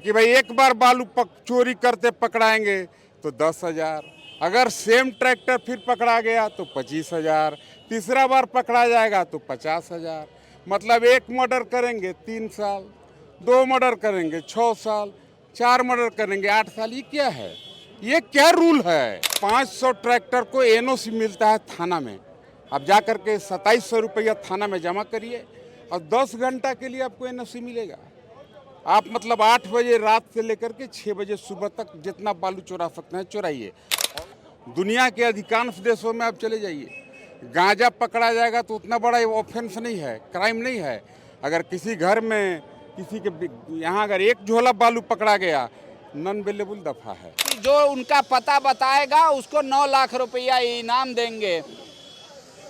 कि भाई एक बार बालू चोरी करते पकड़ाएंगे तो 10,000, अगर सेम ट्रैक्टर फिर पकड़ा गया तो 25,000, तीसरा बार पकड़ा जाएगा तो 50,000। मतलब एक मर्डर करेंगे 3 साल, 2 मर्डर करेंगे 6 साल, 4 मर्डर करेंगे 8 साल। ये क्या है? ये क्या रूल है? 500 ट्रैक्टर को एनओसी मिलता है थाना में। आप जा करके 2700 रुपया थाना में जमा करिए और 10 घंटा के लिए आपको एनओसी मिलेगा। आप मतलब 8 बजे रात से लेकर के 6 बजे सुबह तक जितना बालू चुरा सकते हैं चुराइए। दुनिया के अधिकांश देशों में आप चले जाइए, गांजा पकड़ा जाएगा तो उतना बड़ा ऑफेंस नहीं है, क्राइम नहीं है। अगर किसी घर में किसी के यहाँ अगर एक झोला बालू पकड़ा गया, नॉन अवेलेबल दफा है। जो उनका पता बताएगा उसको 9 लाख रुपया इनाम देंगे।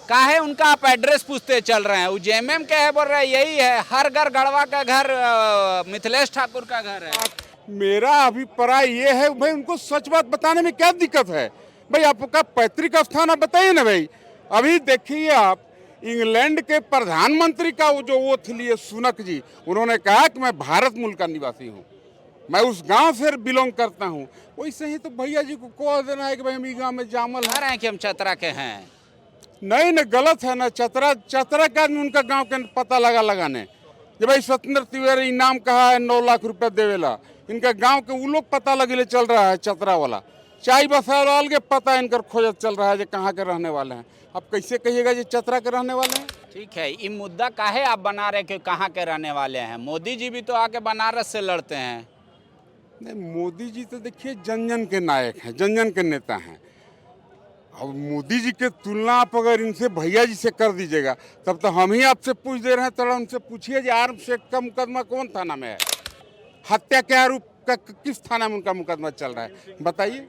काहे उनका आप एड्रेस पूछते चल रहे हैं? उज्जैन के है बोल रहे हैं, यही है हर घर गढ़वा का घर मिथिलेश ठाकुर का घर है। मेरा अभिप्राय ये है भाई, उनको सच बात बताने में क्या दिक्कत है? भाई आपका पैतृक स्थान आप बताइए ना भाई। अभी देखिए आप, इंग्लैंड के प्रधानमंत्री का वो थे लिए सुनक जी, उन्होंने कहा कि मैं भारत मूल का निवासी हूँ, मैं उस गांव से बिलोंग करता हूँ। वैसे ही तो भैया जी को कह देना है कि भाई हम ई गाँव में जामल कह रहे हैं कि हम चतरा के हैं। नहीं न, गलत है ना। चतरा का आदमी उनका गांव के पता लगाने जब भाई स्वतंत्र तिवारी इनाम कहा है 9 लाख रुपया देवेला, इनका गांव के वो लोग पता लगेले चल रहा है। चतरा वाला चाय बसाल के पता इनकर खोजत चल रहा है जो कहाँ के रहने वाले हैं। अब कैसे कहिएगा जो चतरा के रहने वाले हैं? ठीक है, ये मुद्दा काहे आप बना रहे कि कहाँ के रहने वाले हैं? मोदी जी भी तो आके बनारस से लड़ते हैं। नहीं, मोदी जी तो देखिए जन जन के नायक हैं, जन जन के नेता हैं। अब मोदी जी के तुलना आप अगर इनसे भैया जी से कर दीजिएगा तब तो हम ही आपसे पूछ दे रहे हैं। थोड़ा उनसे पूछिए कि आर्म से का मुकदमा कौन थाना में है, हत्या के आरोप का किस थाना में उनका मुकदमा चल रहा है, बताइए।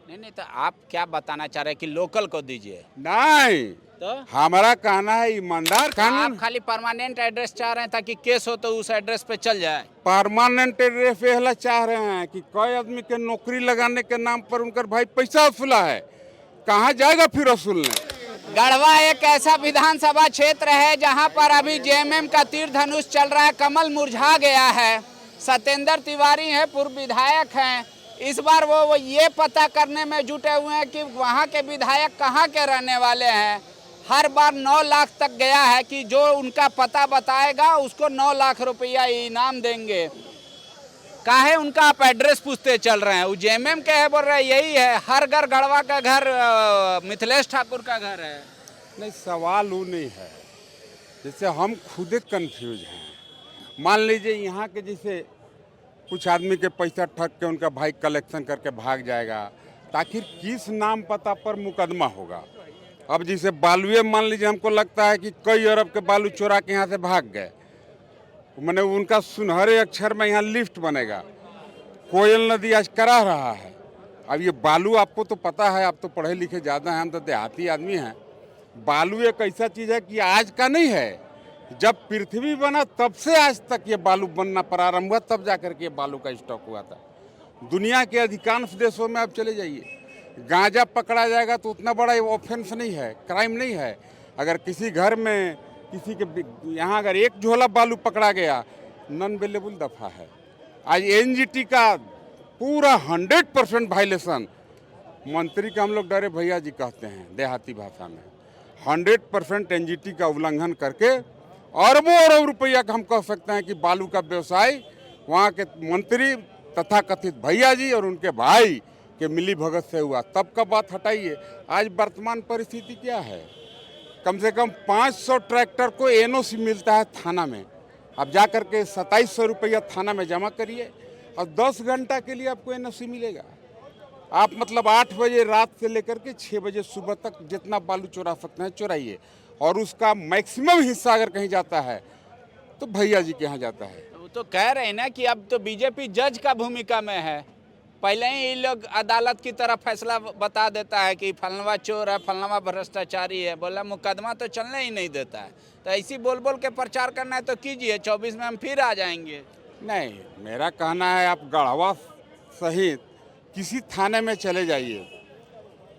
नहीं तो आप क्या बताना चाह रहे हैं कि लोकल को दीजिए? नहीं, तो हमारा कहना है ईमानदार कानून। आप खाली परमानेंट एड्रेस चाह रहे हैं ताकि केस हो तो उस एड्रेस पे चल जाए। परमानेंट एड्रेस पहला चाह रहे हैं कि कई आदमी के नौकरी लगाने के नाम पर उनकर भाई पैसा वसूला है, कहाँ जाएगा फिर वसूलने? गढ़वा एक ऐसा विधानसभा क्षेत्र है जहां पर अभी जेएमएम का तीर धनुष चल रहा है, कमल मुरझा गया है। सत्येंद्र तिवारी हैं, पूर्व विधायक हैं। इस बार वो ये पता करने में जुटे हुए हैं कि वहां के विधायक कहां के रहने वाले हैं। हर बार 9 लाख तक गया है कि जो उनका पता बताएगा उसको 9 लाख रुपया इनाम देंगे। काहे उनका आप एड्रेस पूछते चल रहे हैं? उज्जैन के है बोल रहे हैं, यही है हर घर गढ़वा का घर मिथिलेश ठाकुर का घर है। नहीं, सवाल वो नहीं है, जैसे हम खुद कंफ्यूज हैं। मान लीजिए यहाँ के जैसे कुछ आदमी के पैसा ठग के उनका भाई कलेक्शन करके भाग जाएगा, तो आखिर किस नाम पता पर मुकदमा होगा? अब जैसे बालुए मान लीजिए, हमको लगता है कि कई अरब के बालू चोरा के यहाँ से भाग गए, मैंने उनका सुनहरे अक्षर में यहाँ लिफ्ट बनेगा, कोयल नदी आज करा रहा है। अब ये बालू आपको तो पता है, आप तो पढ़े लिखे ज़्यादा हैं, हम तो देहाती आदमी हैं। बालू एक ऐसा चीज़ है कि आज का नहीं है, जब पृथ्वी बना तब से आज तक ये बालू बनना प्रारंभ हुआ, तब जा करके ये बालू का स्टॉक हुआ था। दुनिया के अधिकांश देशों में आप चले जाइए, गांजा पकड़ा जाएगा तो उतना बड़ा ऑफेंस नहीं है, क्राइम नहीं है। अगर किसी घर में किसी के यहाँ अगर एक झोला बालू पकड़ा गया, नॉन अवेलेबल दफा है। आज एनजीटी का पूरा 100% वायलेशन, मंत्री का हम लोग डरे भैया जी कहते हैं देहाती भाषा में, 100% एनजीटी का उल्लंघन करके अरबों अरब रुपया का हम कह सकते हैं कि बालू का व्यवसाय वहाँ के मंत्री तथा कथित भैया जी और उनके भाई के मिली भगत से हुआ। तब का बात हटाइए, आज वर्तमान परिस्थिति क्या है? कम से कम 500 ट्रैक्टर को एनओसी मिलता है थाना में। आप जा करके 2700 रुपया थाना में जमा करिए और 10 घंटा के लिए आपको एनओसी मिलेगा। आप मतलब 8 बजे रात से लेकर के 6 बजे सुबह तक जितना बालू चुरा सकते हैं चुराइए, और उसका मैक्सिमम हिस्सा अगर कहीं जाता है तो भैया जी के यहाँ जाता है। वो तो कह रहे हैं ना कि अब तो बीजेपी जज का भूमिका में है। पहले ही ये लोग अदालत की तरफ फैसला बता देता है कि फलनवा चोर है, फलनवा भ्रष्टाचारी है, बोला मुकदमा तो चलने ही नहीं देता है। तो ऐसी बोल बोल के प्रचार करना है तो कीजिए, 24 में हम फिर आ जाएंगे। नहीं, मेरा कहना है आप गढ़वा सहित किसी थाने में चले जाइए।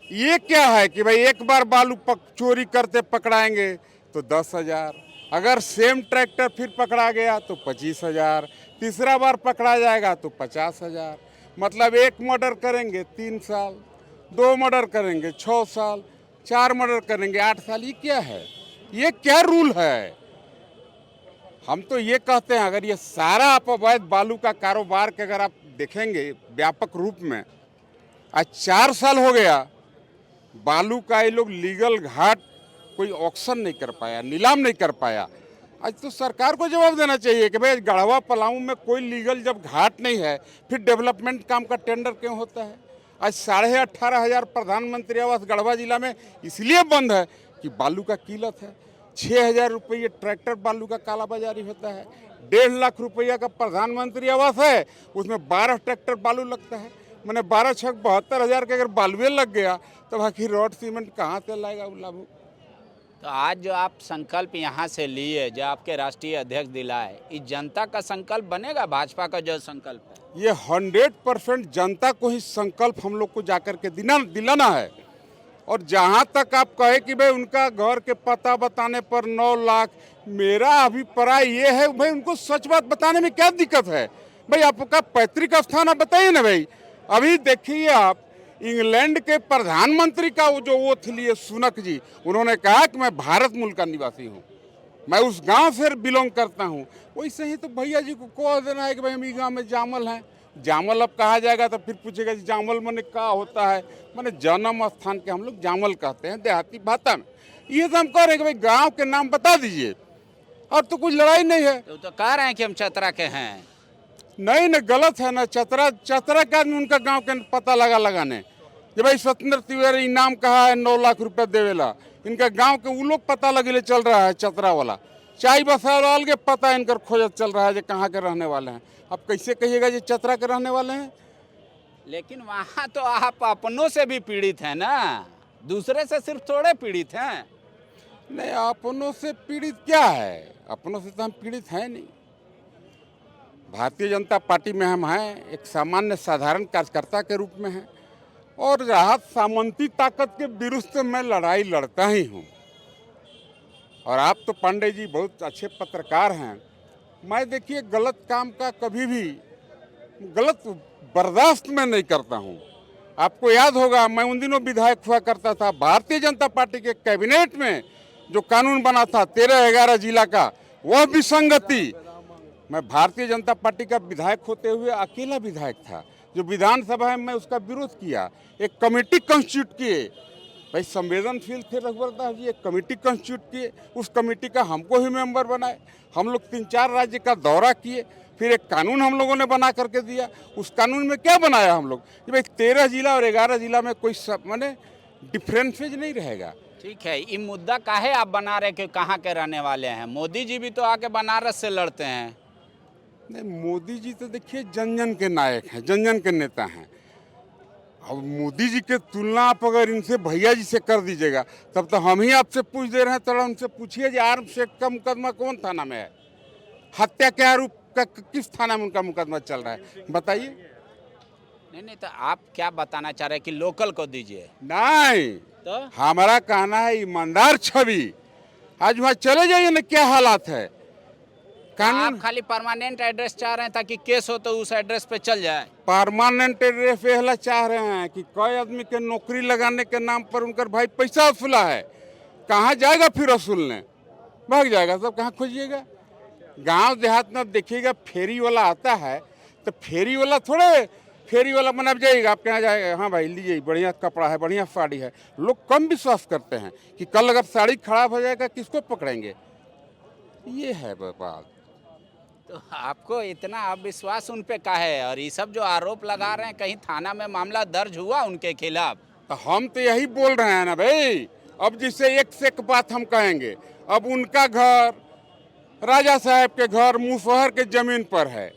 ये क्या है कि भाई एक बार बालू चोरी करते पकड़ाएंगे तो 10,000, अगर सेम ट्रैक्टर फिर पकड़ा गया तो 25,000, तीसरा बार पकड़ा जाएगा तो 50,000। मतलब एक मर्डर करेंगे 3 साल, 2 मर्डर करेंगे 6 साल, 4 मर्डर करेंगे 8 साल। ये क्या है? ये क्या रूल है? हम तो ये कहते हैं अगर ये सारा आप अवैध बालू का कारोबार के अगर आप देखेंगे व्यापक रूप में, आज 4 साल हो गया बालू का ये लोग लीगल घाट कोई ऑक्शन नहीं कर पाया, नीलाम नहीं कर पाया। आज तो सरकार को जवाब देना चाहिए कि भाई गढ़वा पलामू में कोई लीगल जब घाट नहीं है फिर डेवलपमेंट काम का टेंडर क्यों होता है? आज 18,500 प्रधानमंत्री आवास गढ़वा जिला में इसलिए बंद है कि बालू का किल्लत है। 6,000 रुपये ट्रैक्टर बालू का कालाबाजारी होता है। 1.5 लाख रुपया का प्रधानमंत्री आवास है, उसमें 12 ट्रैक्टर बालू लगता है। मैंने 12 छक 72,000 के अगर बालुए लग गया तो बाकी रोड सीमेंट कहाँ से लाएगा वो लाभू? तो आज जो आप संकल्प यहाँ से लिए, जो आपके राष्ट्रीय अध्यक्ष दिलाए, इस जनता का संकल्प बनेगा? भाजपा का जो संकल्प है ये 100% जनता को ही संकल्प हम लोग को जाकर के दिलाना है। और जहाँ तक आप कहे कि भाई उनका घर के पता बताने पर 9 लाख, मेरा अभिप्राय ये है भाई उनको सच बात बताने में क्या दिक्कत है? भाई आपका पैतृक स्थान आप बताइए ना भाई। अभी देखिए आप इंग्लैंड के प्रधानमंत्री का वो थे लिए सुनक जी, उन्होंने कहा कि मैं भारत मूल का निवासी हूँ, मैं उस गांव से बिलोंग करता हूँ। वैसे ही तो भैया जी को कह देना है कि भाई हम इस गाँव में जामल हैं। जामल अब कहा जाएगा तो फिर पूछेगा जी जामल मने क्या होता है? माने जन्म स्थान के हम लोग जामल कहते हैं देहाती भाषा में। ये तो हम कह रहे हैं कि भाई गाँव के नाम बता दीजिए, और तो कुछ लड़ाई नहीं है। तो कह रहे हैं कि हम चतरा के हैं। नहीं न, गलत है ना। चतरा के आदमी उनका गांव के पता लगाने जब भाई सत्येंद्र तिवारी इनाम कहा है 9 लाख रुपया देवेला, इनका गांव के वो लोग पता लगे चल रहा है चतरा वाला। चाय बसाल के पता इनकर खोजत चल रहा है जो कहाँ के रहने वाले हैं। अब कैसे कहिएगा जो चतरा के रहने वाले हैं? लेकिन वहाँ तो आप अपनों से भी पीड़ित हैं ना, दूसरे से सिर्फ थोड़े पीड़ित हैं। नहीं, अपनों से पीड़ित क्या है? अपनों से तो हम पीड़ित हैं नहीं। भारतीय जनता पार्टी में हम हैं, एक सामान्य साधारण कार्यकर्ता के रूप में हैं, और राहत सामंती ताकत के विरुद्ध मैं लड़ाई लड़ता ही हूँ। और आप तो पांडे जी बहुत अच्छे पत्रकार हैं। मैं देखिए गलत काम का कभी भी गलत बर्दाश्त में नहीं करता हूँ। आपको याद होगा मैं उन दिनों विधायक हुआ करता था, भारतीय जनता पार्टी के कैबिनेट में जो कानून बना था 13-11 जिला का, वह विसंगति, मैं भारतीय जनता पार्टी का विधायक होते हुए अकेला विधायक था जो विधानसभा में उसका विरोध किया। एक कमेटी कंस्टिट्यूट किए, भाई संवेदनशील थे रघुवर दास जी, एक कमेटी कंस्टिट्यूट किए, उस कमेटी का हमको ही मेंबर बनाए। हम लोग 3-4 राज्य का दौरा किए, फिर एक कानून हम लोगों ने बना करके दिया। उस कानून में क्या बनाया हम लोग कि भाई 13 जिला और 11 जिला में कोई माने डिफ्रेंसेज नहीं रहेगा। ठीक है, ये मुद्दा काहे आप बना रहे कि कहाँ के रहने वाले हैं? मोदी जी भी तो आके बनारस से लड़ते हैं। नहीं, मोदी जी तो देखिए जन जन के नायक हैं, जन जन के नेता हैं। अब मोदी जी के तुलना आप अगर इनसे भैया जी से कर दीजिएगा तब तो हम ही आपसे पूछ दे रहे हैं। थोड़ा उनसे पूछिए कि आर्म्स एक्ट का मुकदमा कौन थाना में है, हत्या के आरोप का किस थाना में उनका मुकदमा चल रहा है, बताइए। नहीं, तो आप क्या बताना चाह रहे हैं कि लोकल को दीजिए? नहीं, तो हमारा कहना है ईमानदार छवि। आज वहाँ चले जाइए ना, क्या हालात है कानून। आप खाली परमानेंट एड्रेस चाह रहे हैं ताकि केस हो तो उस एड्रेस पे चल जाए। परमानेंट एड्रेस पहला चाह रहे हैं कि कई आदमी के नौकरी लगाने के नाम पर उनकर भाई पैसा वसूला है, कहाँ जाएगा फिर वसूलने? भाग जाएगा सब, कहाँ खोजिएगा? गांव देहात में देखिएगा फेरी वाला आता है तो फेरी वाला थोड़े, फेरी वाला मन आप जाइएगा, आप कहाँ जाएगा, हाँ भाई लीजिए बढ़िया कपड़ा है, बढ़िया साड़ी है। लोग कम विश्वास करते हैं कि कल अगर साड़ी खराब हो जाएगा किसको पकड़ेंगे। ये है बात। तो आपको इतना अविश्वास उन पे का है? और ये सब जो आरोप लगा रहे हैं, कहीं थाना में मामला दर्ज हुआ उनके खिलाफ? तो हम तो यही बोल रहे हैं ना भाई। अब जिससे एक से एक बात हम कहेंगे, अब उनका घर राजा साहब के घर मुसहर के जमीन पर है,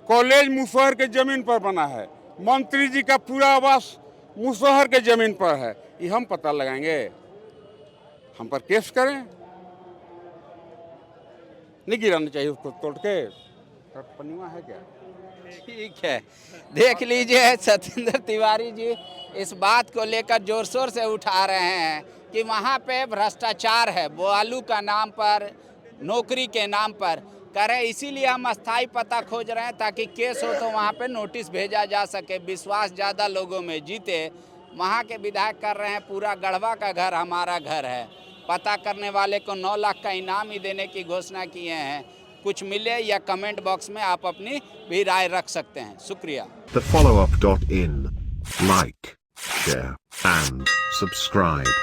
कॉलेज मुसहर के जमीन पर बना है, मंत्री जी का पूरा आवास मुसहर के जमीन पर है। ये हम पता लगाएंगे, हम पर केस करें, नहीं गिराना चाहिए उसको तोड़ के। पनिया है क्या? ठीक है, देख लीजिए सत्येंद्र तिवारी जी इस बात को लेकर जोर शोर से उठा रहे हैं कि वहाँ पे भ्रष्टाचार है, बालू का नाम पर, नौकरी के नाम पर। कह रहे हैं इसीलिए हम अस्थाई पता खोज रहे हैं ताकि केस हो तो वहाँ पे नोटिस भेजा जा सके, विश्वास ज़्यादा लोगों में जीते। वहाँ के विधायक कर रहे हैं पूरा गढ़वा का घर हमारा घर है, पता करने वाले को 9 लाख का इनाम ही देने की घोषणा किए हैं। कुछ मिले या कमेंट बॉक्स में आप अपनी भी राय रख सकते हैं। शुक्रिया। thefollowup.in. Like, share, and subscribe.